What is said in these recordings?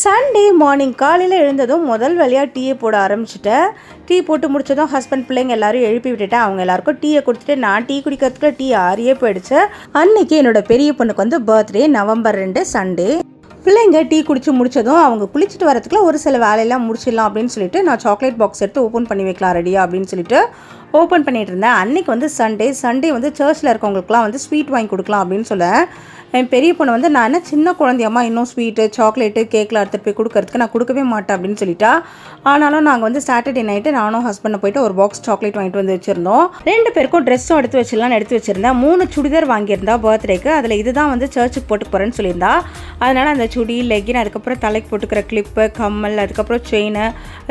Sunday morning காலையில் எழுந்ததும் முதல் வேலையாக டீயை போட ஆரம்பிச்சிட்டேன். டீ போட்டு முடிச்சதும் ஹஸ்பண்ட் பிள்ளைங்க எல்லாரும் எழுப்பி விட்டுட்டேன். அவங்க எல்லாருக்கும் டீயை கொடுத்துட்டு நான் டீ குடிக்கிறதுக்குள்ள டீ ஆறியே போயிடுச்சு. அன்னைக்கு என்னோட பெரிய பொண்ணுக்கு வந்து பர்த்டே நவம்பர் 2 சண்டே. பிள்ளைங்க டீ குடிச்சு முடிச்சதும் அவங்க குளிச்சுட்டு வரதுக்குள்ள ஒரு சில வேலையெல்லாம் முடிச்சிடலாம் அப்படின்னு சொல்லிட்டு நான் சாக்லேட் பாக்ஸ் எடுத்து ஓப்பன் பண்ணி வைக்கலாம் ரெடியா அப்படின்னு சொல்லிட்டு ஓப்பன் பண்ணிட்டு இருந்தேன். அன்னைக்கு வந்து சண்டே வந்து சர்ச்சில் இருக்கவங்களுக்குலாம் வந்து ஸ்வீட் வாங்கி கொடுக்கலாம் அப்படின்னு சொல்ல என் பெரிய பொண்ணு வந்து நான் என்ன சின்ன குழந்தையம்மா இன்னும் ஸ்வீட்டு சாக்லேட்டு கேக்கில் எடுத்துகிட்டு போய் கொடுக்கறதுக்கு நான் கொடுக்கவே மாட்டேன் அப்படின்னு சொல்லிட்டா. ஆனாலும் நாங்கள் வந்து சாட்டர்டே நைட்டு நானும் ஹஸ்பண்டை போயிட்டு ஒரு பாக்ஸ் சாக்லேட் வாங்கிட்டு வந்து வச்சுருந்தோம். 2 பேருக்கும் ட்ரெஸ்ஸும் எடுத்து வச்சிடலான்னு எடுத்து வச்சுருந்தேன். 3 சுடிதார் வாங்கியிருந்தா பர்த்டேக்கு. அதில் இதுதான் வந்து சர்ச்சுக்கு போட்டு போகிறேன்னு சொல்லியிருந்தா. அதனால் அந்த சுடி லெகின் அதுக்கப்புறம் தலைக்கு போட்டுக்கிற கிளிப்பு கம்மல் அதுக்கப்புறம் செயின்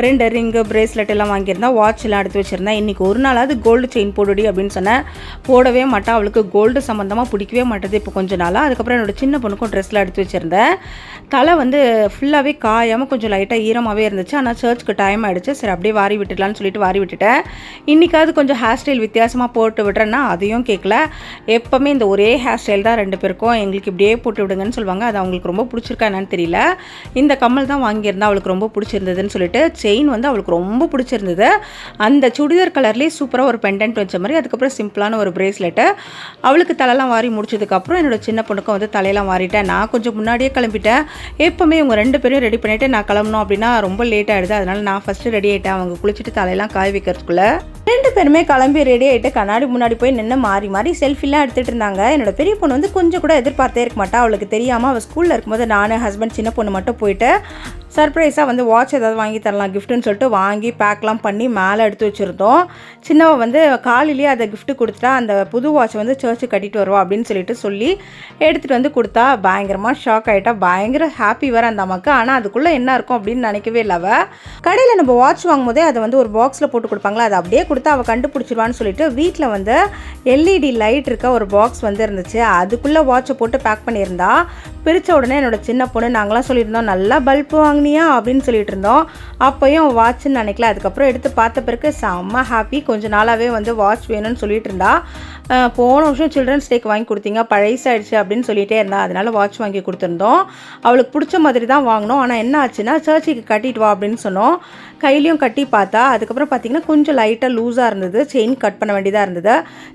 2 ரிங்கு பிரேஸ்லெட் எல்லாம் வாங்கியிருந்தா. வாட்ச் எல்லாம் எடுத்து வச்சுருந்தேன். இன்றைக்கி ஒரு நாளாவது கோல்டு செயின் போடுடி அப்படின்னு சொன்னேன். போடவே மாட்டா, அவளுக்கு கோல்டு சம்மந்தமாக பிடிக்கவே மாட்டேது இப்போ கொஞ்சம் நாளாக. அதுக்கப்புறம் என்னோட சின்ன பொண்ணுக்கும் ட்ரெஸ்லாம் எடுத்து வச்சுருந்தேன். தலை வந்து ஃபுல்லாகவே காயாமல் கொஞ்சம் லைட்டாக ஈரமாகவே இருந்துச்சு. ஆனால் சர்ச்சுக்கு டைம் ஆகிடுச்சு. சரி அப்படியே வாரி விட்டுடலான்னு சொல்லிட்டு வாரி விட்டுட்டேன். இன்றைக்காவது கொஞ்சம் ஹேர் ஸ்டைல் வித்தியாசமாக போட்டு விடுறேன்னா அதையும் கேட்கல. எப்போவுமே இந்த ஒரே ஹேர் ஸ்டைல் தான் 2 பேருக்கும். எங்களுக்கு இப்படியே போட்டு விடுங்கன்னு சொல்லுவாங்க. அது அவங்களுக்கு ரொம்ப பிடிச்சிருக்கா என்னன்னு தெரியல. இந்த கம்மல் தான் வாங்கியிருந்தா அவளுக்கு ரொம்ப பிடிச்சிருந்ததுன்னு சொல்லிட்டு. செயின் வந்து அவளுக்கு ரொம்ப பிடிச்சிருந்தது. அந்த சுடிதார் கலர்லேயே சூப்பராக ஒரு பெண்டன்ட் வச்ச மாதிரி அதுக்கப்புறம் சிம்பிளான ஒரு பிரேஸ்லெட்டு. அவளுக்கு தலைலாம் வாரி முடிச்சதுக்கப்புறம் என்னோட சின்ன பொண்ணுக்கும் வந்து தலையெல்லாம் வாரிட்டேன். நான் கொஞ்சம் முன்னாடியே கிளம்பிட்டேன். எப்போவுமே இவங்க 2 பேரும் ரெடி பண்ணிவிட்டு நான் கிளம்பணும் அப்படின்னா ரொம்ப லேட் ஆகிடுது. அதனால் நான் ஃபஸ்ட்டு ரெடி ஆகிட்டேன். அவங்க குளிச்சுட்டு தலையெல்லாம் காய வைக்கிறதுக்குள்ளே 2 பேருமே கிளம்பி ரெடி ஆகிட்டு கண்ணாடி முன்னாடி போய் நின்று மாறி செல்ஃபிலாம் எடுத்துகிட்டு இருந்தாங்க. என்னோட பெரிய பொண்ணு வந்து கொஞ்சம் கூட எதிர்பார்த்தே இருக்க மாட்டா. அவளுக்கு தெரியாமல் அவள் ஸ்கூலில் இருக்கும்போது நான் ஹஸ்பண்ட் சின்ன பொண்ணு மட்டும் போயிட்டு சர்ப்ரைஸாக வந்து வாட்ச் ஏதாவது வாங்கி தரலாம் கிஃப்ட்டுன்னு சொல்லிட்டு வாங்கி பேக்லாம் பண்ணி மேலே எடுத்து வச்சுருந்தோம். சின்னவ வந்து காலையிலேயே அதை கிஃப்ட்டு கொடுத்துட்டா. அந்த புது வாட்ச் வந்து சர்ச்சு கட்டிட்டு வருவா அப்படின்னு சொல்லி எடுத்துகிட்டு வந்து கொடுத்தா. பயங்கரமாக ஷாக் ஆகிட்டா. பயங்கர ஹாப்பி வேறு அந்த அம்மாவுக்கு. ஆனால் அதுக்குள்ளே என்ன இருக்கும் அப்படின்னு நினைக்கவே இல்லை. அவள் கடையில் நம்ம வாட்ச் வாங்கும் போதே அதை வந்து ஒரு பாக்ஸில் போட்டு கொடுப்பாங்களா, அதை அப்படியே கொடுத்து அவள் கண்டுபிடிச்சிருவான்னு சொல்லிட்டு வீட்டில் வந்து எல்இடி லைட் இருக்க ஒரு பாக்ஸ் வந்து இருந்துச்சு. அதுக்குள்ளே வாட்சை போட்டு பேக் பண்ணியிருந்தா. பிரித்த உடனே என்னோட சின்ன பொண்ணு நாங்களாம் சொல்லியிருந்தோம் நல்லா பல்பு வாங்கினியா அப்படின்னு சொல்லிட்டு இருந்தோம். அப்போயும் வாட்ச்ன்னு நினைக்கல. அதுக்கப்புறம் எடுத்து பார்த்த பிறகு செம்ம ஹாப்பி. கொஞ்சம் நாளாகவே வந்து வாட்ச் வேணும்னு சொல்லிட்டு இருந்தா. போன வருஷம் சில்ட்ரன்ஸ் டேக்கு வாங்கி கொடுத்தீங்க பழைசாயிடுச்சு அப்படின்னு சொல்லிகிட்டே இருந்தா. அதனால் வாட்ச் வாங்கி கொடுத்துருந்தோம். அவளுக்கு பிடிச்ச மாதிரி தான் வாங்கினோம். ஆனால் என்ன ஆச்சுன்னா சர்ச்சுக்கு கட்டிட்டு வா அப்படின்னு சொன்னோம். கையிலையும் கட்டி பார்த்தா. அதுக்கப்புறம் பார்த்திங்கன்னா கொஞ்சம் லைட்டாக லூஸாக இருந்தது. செயின் கட் பண்ண வேண்டியதாக இருந்தது.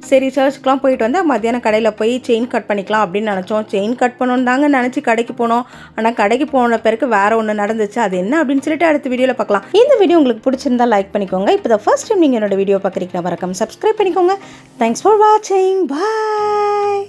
சரி சர்ச்சுக்கெலாம் போயிட்டு வந்து மத்தியானம் கடையில் போய் செயின் கட் பண்ணிக்கலாம் அப்படின்னு நினச்சோம். செயின் கட் பண்ணணுன்னு தாங்க நினச்சி கடைக்கு போனோம். ஆனால் கடைக்கு போன பிறகு வேறு ஒன்று நடந்துச்சு. அது என்ன அப்படின்னு சொல்லிட்டு அடுத்த வீடியோவில் பார்க்கலாம். இந்த வீடியோ உங்களுக்கு பிடிச்சிருந்தா லைக் பண்ணிக்கோங்க. இப்போ தான் ஃபர்ஸ்ட் டைம் நீங்கள் என்னோட வீடியோ பார்க்குறீங்கன்னா மறக்காம சப்ஸ்கிரைப் பண்ணிக்கோங்க. தேங்க்ஸ் ஃபார் வாட்சிங். பாய்.